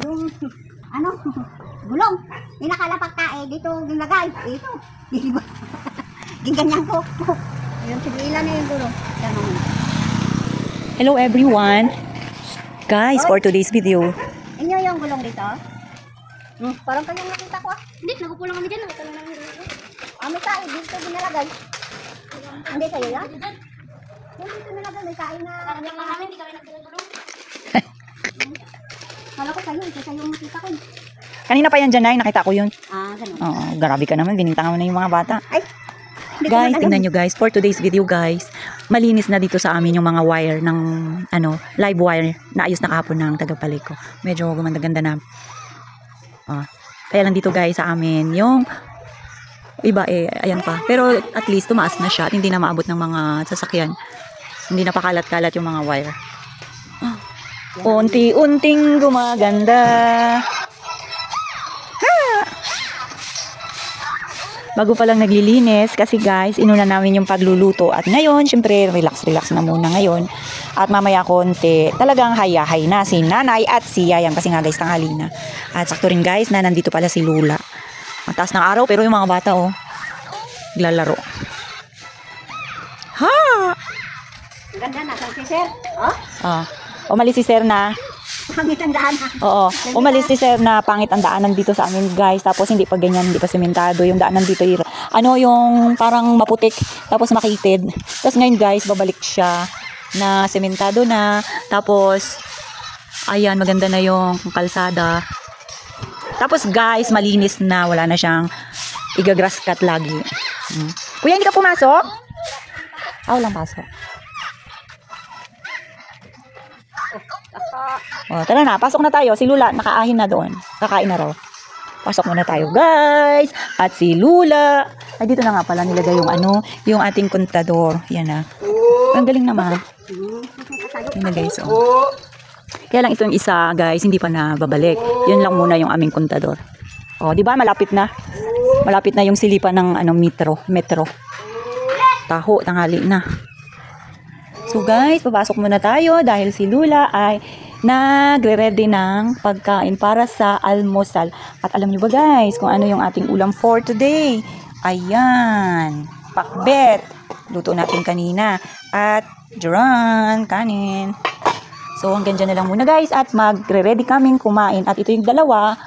Yung, ano, gulong. Pinakalapak ka eh, dito ginagay. Ito, diba? Ginganyan ko. Yung sigilan na yung gulong. Hello everyone. Guys, for today's video. Inyo yung gulong dito? Parang kanyang nakita ko ah. Hindi, nagupulang kami dyan. Nakita lang namin dito. May kain, dito binalagay. Hindi sa'yo yan? Dito nilagay, may kain na. Nakarating lang namin, hindi kami nagdulong. Kala ko sa'yo, ito sa'yo yung nakita ko. Kanina pa yan dyan, Nay. Nakita ko yun. Ganun. Oo, grabe ka naman. Binintangan mo na yung mga bata. Ay! Guys, tingnan nyo guys. For today's video guys, malinis na dito sa amin yung mga wire ng, live wire na ayos na kahapon ng tagapaliko. Medyo gumanda-ganda na. Kaya lang dito guys sa amin, yung iba ayan pa. Pero at least tumaas na siya at hindi na maabot ng mga sasakyan. Hindi na pakalat-kalat yung mga wire. Unti-unting gumaganda. Bago pa lang naglilinis kasi guys, inuna namin yung pagluluto at ngayon, syempre, relax na muna ngayon. At mamaya konti, talagang hayahay na si nanay at si yayang kasi nga guys, tanghali na. At sakto rin guys na nandito pala si Lula. Mataas ng araw pero yung mga bata naglalaro. Ha! Ganda na, si sir. Umalis si sir na. Pangit ang daan. Oo, umalis si sir na pangit ang daanan dito sa amin guys. Tapos hindi pa ganyan, hindi pa sementado. Yung daanan dito, yung parang maputik, tapos makitid. Tapos ngayon guys, babalik siya na sementado na. Tapos, ayan, maganda na yung kalsada. Tapos guys, malinis na. Wala na siyang igagrass cut lagi. Kuya, hindi ka pumasok? Walang pasok. Tara na, pasok na tayo. Si Lula, nakaahin na doon. Kakain na raw. Pasok muna tayo, guys. At si Lula. Ay, dito na nga pala nilagay yung ating kontador. Yan na. Ang galing naman. Yan na, guys. Kaya lang itong isa, guys, hindi pa na babalik. Yun lang muna yung aming kontador. Di ba? Malapit na. Malapit na yung silipan ng metro. Taho, tanghali na. So guys, papasok muna tayo dahil si Lula ay nagre-ready ng pagkain para sa almusal. At alam niyo ba guys, kung ano yung ating ulam for today? Ayan, pakbet. Luto natin kanina. At duran, kanin. So hanggang dyan na lang muna guys at magre-ready kaming kumain. At ito yung dalawa.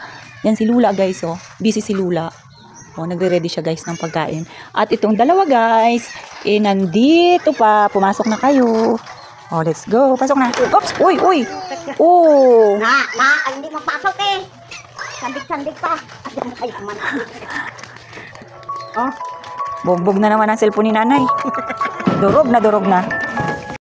Yan si Lula guys. Busy si Lula. Nagre-ready siya guys ng pagkain. At itong dalawa guys, nandito pa. Pumasok na kayo. Let's go. Pasok na. Oops! Uy! Hindi magpasok eh. Sandig pa. Ayan kayo naman. Bogbog na naman ang cellphone ni nanay. Durog na.